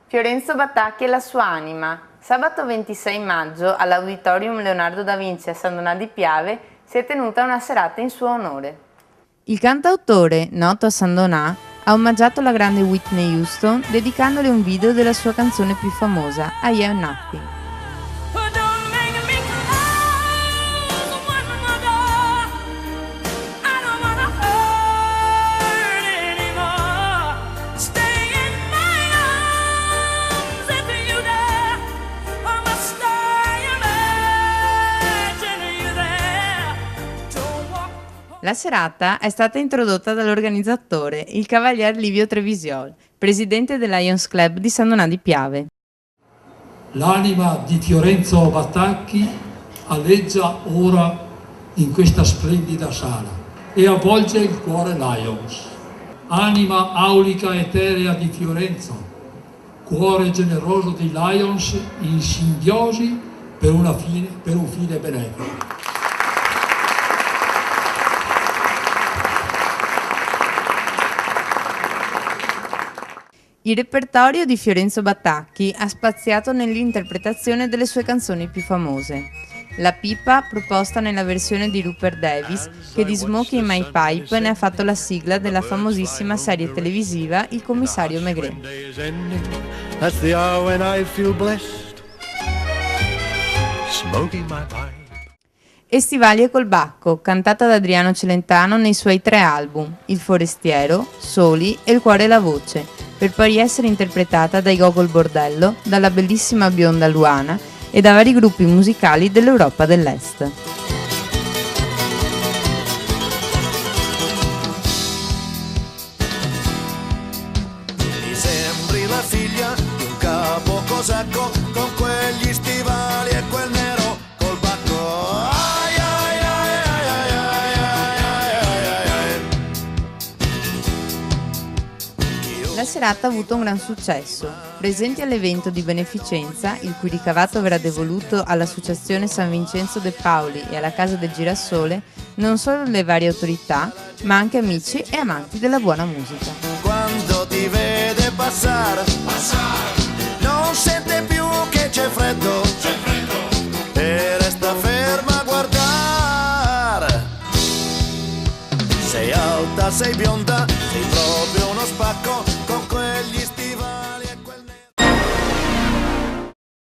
Fiorenzo Batacchi e la sua anima. Sabato 26 maggio all'Auditorium Leonardo da Vinci a San Donà di Piave si è tenuta una serata in suo onore. Il cantautore, noto a San Donà, ha omaggiato la grande Whitney Houston dedicandole un video della sua canzone più famosa, I Am Nothing. La serata è stata introdotta dall'organizzatore, il cavalier Livio Trevisiol, presidente del Lions Club di San Donà di Piave. L'anima di Fiorenzo Batacchi aleggia ora in questa splendida sala e avvolge il cuore Lions. Anima aulica eterea di Fiorenzo, cuore generoso di Lions in simbiosi per un fine benefico. Il repertorio di Fiorenzo Batacchi ha spaziato nell'interpretazione delle sue canzoni più famose. La pipa, proposta nella versione di Rupert Davis, che di Smokey in My Pipe ne ha fatto la sigla della famosissima serie televisiva Il commissario Maigret. E Stivali col Bacco, cantata da Adriano Celentano nei suoi 3 album, Il Forestiero, Soli e Il Cuore e la Voce, per poi essere interpretata dai Gogol Bordello, dalla bellissima bionda Luana e da vari gruppi musicali dell'Europa dell'Est. Mi sembri la figlia di un capo cosacco con quegli stivali e quel nero col bacco. Ai ai ai ai ai ai ai ai. La serata ha avuto un gran successo. Presenti all'evento di beneficenza, il cui ricavato verrà devoluto all'Associazione San Vincenzo de Pauli e alla Casa del Girasole, non solo le varie autorità, ma anche amici e amanti della buona musica. Quando ti vede passare, non sente più che c'è freddo, e resta ferma a guardare. Sei alta, sei bionda, sei proprio uno spacco.